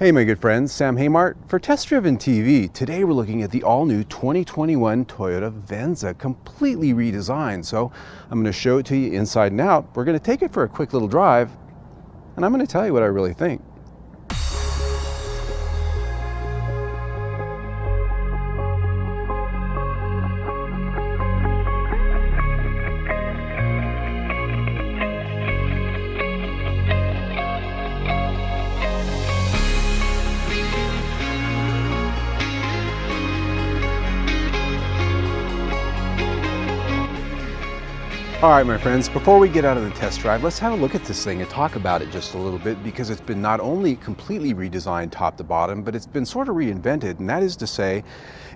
Hey my good friends, Sam Haymart for Test Driven TV. Today we're looking at the all-new 2021 Toyota Venza, completely redesigned. So I'm going to show it to you inside and out. We're going to take it for a quick little drive, and I'm going to tell you what I really think. All right, my friends, before we get out of the test drive, let's have a look at this thing and talk about it just a little bit, because it's been not only completely redesigned top to bottom, but it's been sort of reinvented. And that is to say,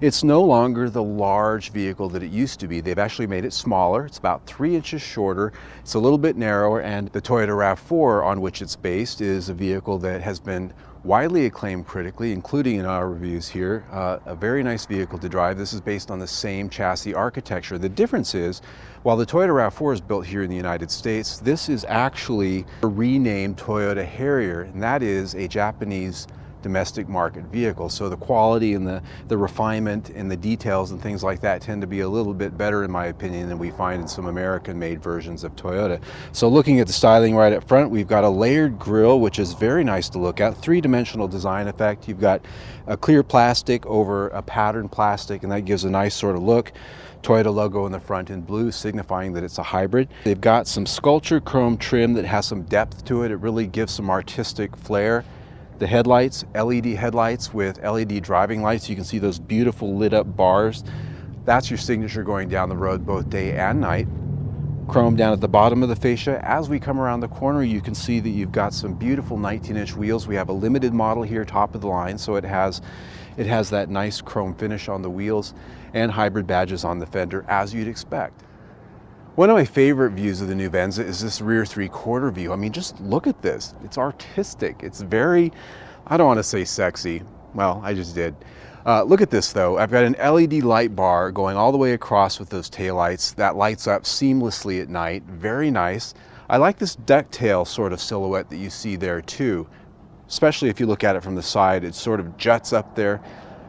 it's no longer the large vehicle that it used to be. They've actually made it smaller. It's about 3 inches shorter. It's a little bit narrower, and the Toyota RAV4 on which it's based is a vehicle that has been widely acclaimed critically, including in our reviews here. A very nice vehicle to drive. This is based on the same chassis architecture. The difference is, while the Toyota RAV4 is built here in the United States, this is actually a renamed Toyota Harrier, and that is a Japanese domestic market vehicle. So the quality and the refinement and the details and things like that tend to be a little bit better, in my opinion, than we find in some American-made versions of Toyota. So looking at the styling right up front, we've got a layered grille, which is very nice to look at. Three-dimensional design effect. You've got a clear plastic over a patterned plastic, and that gives a nice sort of look. Toyota logo in the front in blue, signifying that it's a hybrid. They've got some sculpture chrome trim that has some depth to it. It really gives some artistic flair. The headlights, LED headlights with LED driving lights. You can see those beautiful lit up bars. That's your signature going down the road both day and night. Chrome down at the bottom of the fascia. As we come around the corner, you can see that you've got some beautiful 19-inch wheels. We have a limited model here, top of the line, so it has that nice chrome finish on the wheels and hybrid badges on the fender, as you'd expect. One of my favorite views of the new Venza is this rear three-quarter view. I mean, just look at this. It's artistic. It's very, I don't want to say sexy. Well, I just did. Look at this though. I've got an LED light bar going all the way across with those taillights. That lights up seamlessly at night. Very nice. I like this ducktail sort of silhouette that you see there too, especially if you look at it from the side. It sort of juts up there.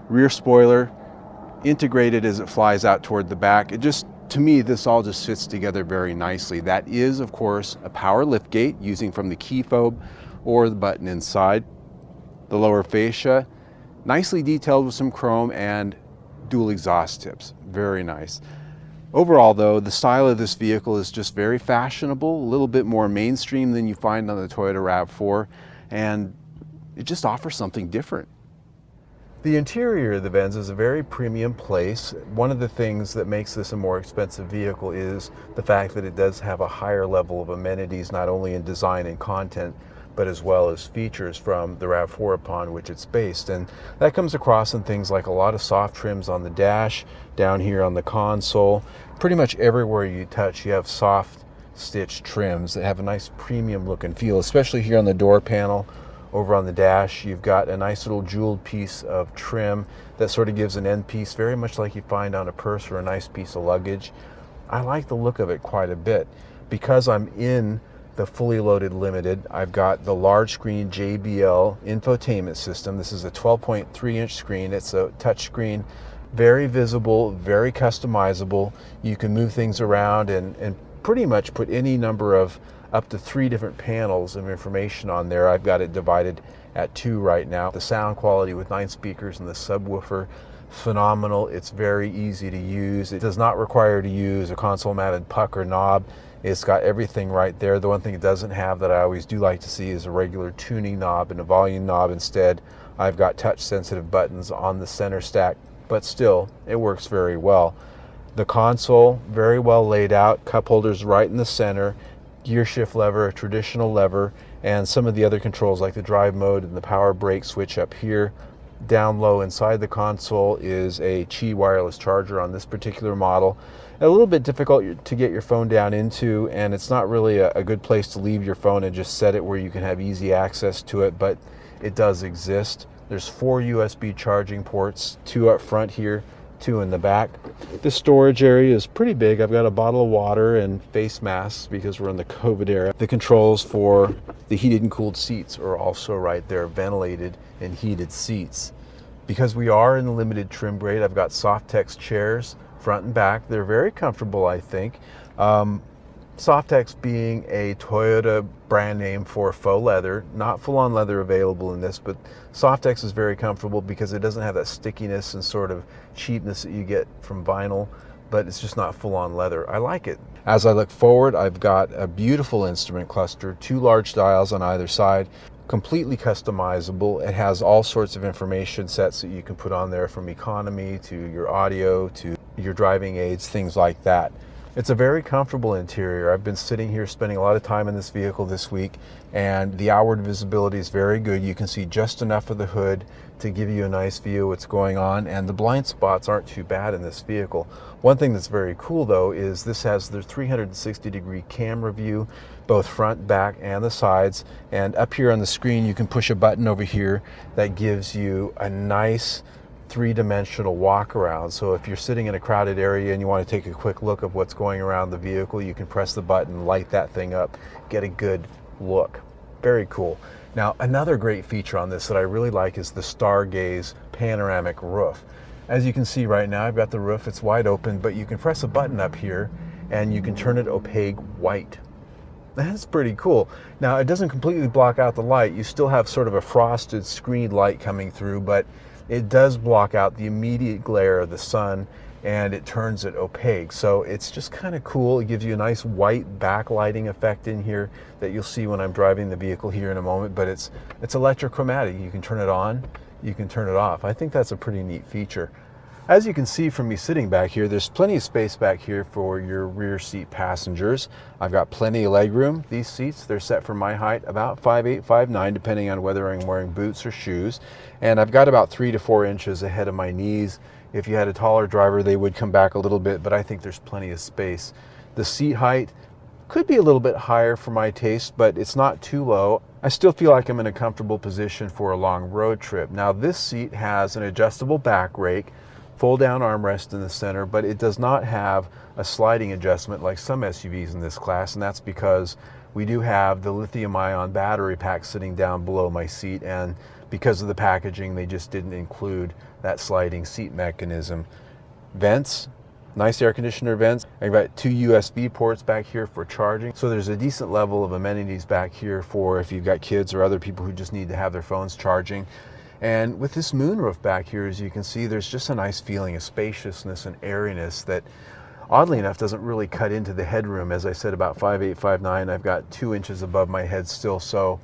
Rear spoiler, integrated as it flies out toward the back. It just, to me, this all just fits together very nicely. That is, of course, a power lift gate using from the key fob or the button inside. The lower fascia, nicely detailed with some chrome and dual exhaust tips. Very nice. Overall, though, the style of this vehicle is just very fashionable, a little bit more mainstream than you find on the Toyota RAV4, and it just offers something different. The interior of the Venza is a very premium place. One of the things that makes this a more expensive vehicle is the fact that it does have a higher level of amenities, not only in design and content, but as well as features from the RAV4 upon which it's based. And that comes across in things like a lot of soft trims on the dash, down here on the console. Pretty much everywhere you touch, you have soft stitch trims that have a nice premium look and feel, especially here on the door panel. Over on the dash, you've got a nice little jeweled piece of trim that sort of gives an end piece, very much like you find on a purse or a nice piece of luggage. I like the look of it quite a bit. Because I'm in the fully loaded limited, I've got the large screen JBL infotainment system. This is a 12.3-inch screen. It's a touch screen, very visible, very customizable. You can move things around and pretty much put any number of up to 3 different panels of information on there. I've got it divided at 2 right now. The sound quality with 9 speakers and the subwoofer, phenomenal. It's very easy to use. It does not require to use a console mounted puck or knob. It's got everything right there. The one thing it doesn't have that I always do like to see is a regular tuning knob and a volume knob. Instead, I've got touch sensitive buttons on the center stack, but still, it works very well. The console, very well laid out, cup holders right in the center, gear shift lever, a traditional lever, and some of the other controls like the drive mode and the power brake switch up here. Down low inside the console is a Qi wireless charger on this particular model. A little bit difficult to get your phone down into, and it's not really a good place to leave your phone and just set it where you can have easy access to it, but it does exist. There's 4 USB charging ports, 2 up front here, 2 in the back. The storage area is pretty big. I've got a bottle of water and face masks because we're in the COVID era. The controls for The heated and cooled seats are also right there, ventilated and heated seats. Because we are in the limited trim grade, I've got Softex chairs, front and back. They're very comfortable, I think. Softex being a Toyota brand name for faux leather, not full-on leather available in this, but Softex is very comfortable because it doesn't have that stickiness and sort of cheapness that you get from vinyl, but it's just not full-on leather. I like it. As I look forward, I've got a beautiful instrument cluster, 2 large dials on either side, completely customizable. It has all sorts of information sets that you can put on there, from economy to your audio to your driving aids, things like that. It's a very comfortable interior. I've been sitting here spending a lot of time in this vehicle this week, and the outward visibility is very good. You can see just enough of the hood to give you a nice view of what's going on, and the blind spots aren't too bad in this vehicle. One thing that's very cool though is this has the 360-degree camera view, both front, back, and the sides. And up here on the screen you can push a button over here that gives you a nice 3-dimensional walk around. So if you're sitting in a crowded area and you want to take a quick look of what's going around the vehicle, you can press the button, light that thing up, get a good look. Very cool. Now, another great feature on this that I really like is the Stargaze panoramic roof. As you can see right now, I've got the roof, it's wide open, but you can press a button up here and you can turn it opaque white. That's pretty cool. Now, it doesn't completely block out the light. You still have sort of a frosted screen light coming through, but it does block out the immediate glare of the sun, and it turns it opaque. So it's just kind of cool. It gives you a nice white backlighting effect in here that you'll see when I'm driving the vehicle here in a moment, but it's electrochromatic. You can turn it on, you can turn it off. I think that's a pretty neat feature. As you can see from me sitting back here, there's plenty of space back here for your rear seat passengers. I've got plenty of leg room. These seats, they're set for my height, about 5'8", 5'9", depending on whether I'm wearing boots or shoes. And I've got about 3 to 4 inches ahead of my knees. If you had a taller driver, they would come back a little bit, but I think there's plenty of space. The seat height could be a little bit higher for my taste, but it's not too low. I still feel like I'm in a comfortable position for a long road trip. Now, this seat has an adjustable back rake, fold down armrest in the center, but it does not have a sliding adjustment like some SUVs in this class, and that's because we do have the lithium-ion battery pack sitting down below my seat, and because of the packaging, they just didn't include that sliding seat mechanism. Vents, nice air conditioner vents. I've got 2 USB ports back here for charging, so there's a decent level of amenities back here for if you've got kids or other people who just need to have their phones charging. And with this moonroof back here, as you can see, there's just a nice feeling of spaciousness and airiness that, oddly enough, doesn't really cut into the headroom. As I said, about 5'8", 5'9", I've got 2 inches above my head still, so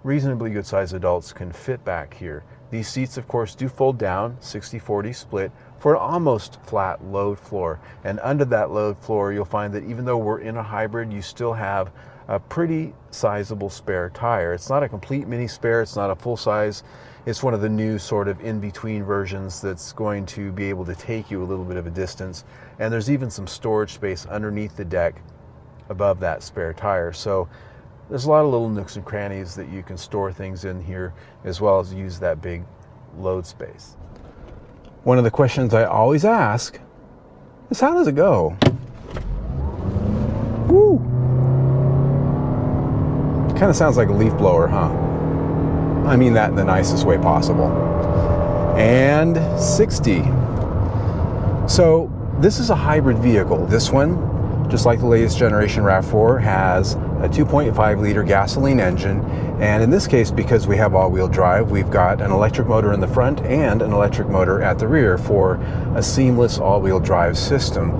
reasonably good sized adults can fit back here. These seats, of course, do fold down, 60-40 split, for an almost flat load floor. And under that load floor, you'll find that even though we're in a hybrid, you still have a pretty sizable spare tire. It's not a complete mini spare, it's not a full size. It's one of the new sort of in-between versions that's going to be able to take you a little bit of a distance. And there's even some storage space underneath the deck above that spare tire. So there's a lot of little nooks and crannies that you can store things in here, as well as use that big load space. One of the questions I always ask is, how does it go? Woo! Kind of sounds like a leaf blower, huh? I mean that in the nicest way possible. And 60. So this is a hybrid vehicle. This one, just like the latest generation RAV4, has a 2.5 liter gasoline engine. And in this case, because we have all-wheel drive, we've got an electric motor in the front and an electric motor at the rear for a seamless all-wheel drive system.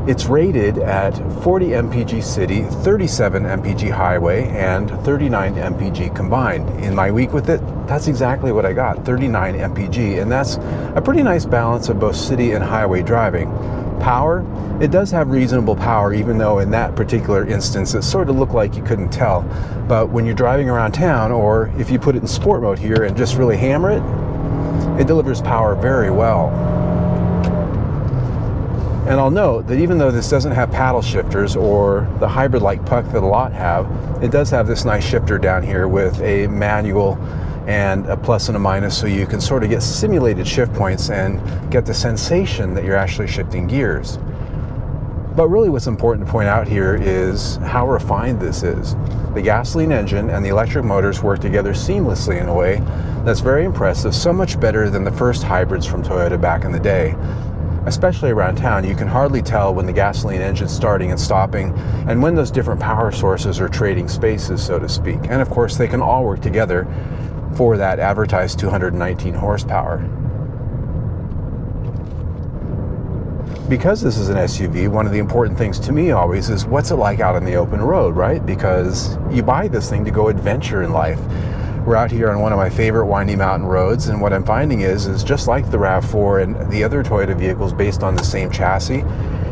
It's rated at 40 mpg city, 37 mpg highway, and 39 mpg combined. In my week with it, that's exactly what I got, 39 mpg, and that's a pretty nice balance of both city and highway driving. Power, it does have reasonable power, even though in that particular instance it sort of looked like you couldn't tell. But when you're driving around town, or if you put it in sport mode here and just really hammer it, it delivers power very well. And I'll note that even though this doesn't have paddle shifters or the hybrid-like puck that a lot have, it does have this nice shifter down here with a manual and a plus and a minus, so you can sort of get simulated shift points and get the sensation that you're actually shifting gears. But really what's important to point out here is how refined this is. The gasoline engine and the electric motors work together seamlessly in a way that's very impressive, so much better than the first hybrids from Toyota back in the day. Especially around town, you can hardly tell when the gasoline engine's starting and stopping, and when those different power sources are trading spaces, so to speak. And of course, they can all work together for that advertised 219 horsepower. Because this is an SUV, one of the important things to me always is what's it like out on the open road, right? Because you buy this thing to go adventure in life. We're out here on one of my favorite windy mountain roads, and what I'm finding is just like the RAV4 and the other Toyota vehicles based on the same chassis,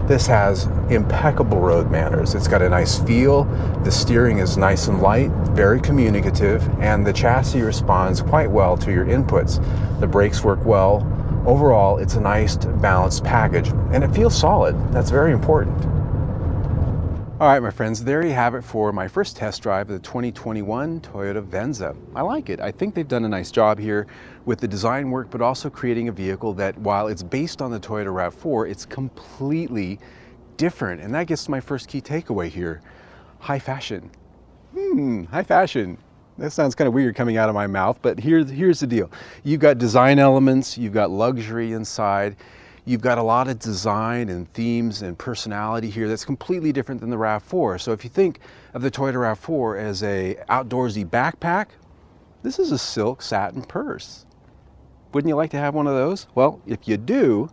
this has impeccable road manners. It's got a nice feel, the steering is nice and light, very communicative, and the chassis responds quite well to your inputs. The brakes work well. Overall, it's a nice balanced package, and it feels solid. That's very important. All right, my friends, there you have it for my first test drive of the 2021 Toyota Venza. I like it. I think they've done a nice job here with the design work, but also creating a vehicle that, while it's based on the Toyota RAV4, it's completely different. And that gets to my first key takeaway here. High fashion. High fashion. That sounds kind of weird coming out of my mouth, but here's the deal. You've got design elements, you've got luxury inside, you've got a lot of design and themes and personality here that's completely different than the RAV4. So if you think of the Toyota RAV4 as a outdoorsy backpack, this is a silk satin purse. Wouldn't you like to have one of those? Well, if you do,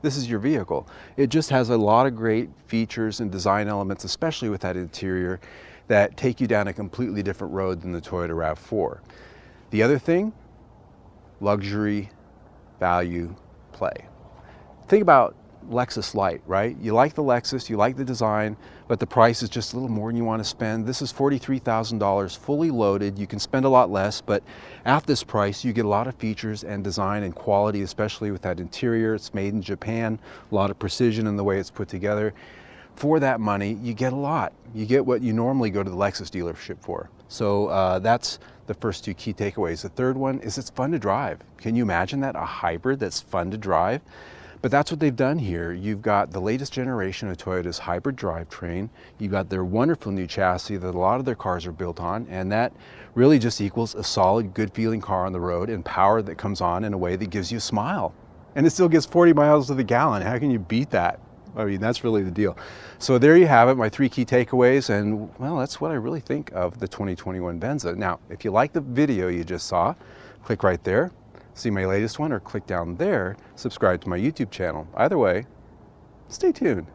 this is your vehicle. It just has a lot of great features and design elements, especially with that interior, that take you down a completely different road than the Toyota RAV4. The other thing, luxury, value, play. Think about Lexus Light, right? You like the Lexus, you like the design, but the price is just a little more than you want to spend. This is $43,000 fully loaded. You can spend a lot less, but at this price, you get a lot of features and design and quality, especially with that interior. It's made in Japan, a lot of precision in the way it's put together. For that money, you get a lot. You get what you normally go to the Lexus dealership for. So that's the first two key takeaways. The third one is it's fun to drive. Can you imagine that? A hybrid that's fun to drive? But that's what they've done here. You've got the latest generation of Toyota's hybrid drivetrain. You've got their wonderful new chassis that a lot of their cars are built on, and that really just equals a solid, good feeling car on the road and power that comes on in a way that gives you a smile. And it still gets 40 miles to the gallon. How can you beat that? I mean, that's really the deal. So there you have it, my three key takeaways, and well, that's what I really think of the 2021 Venza. Now, if you like the video you just saw, click right there, see my latest one, or click down there, subscribe to my YouTube channel. Either way, stay tuned.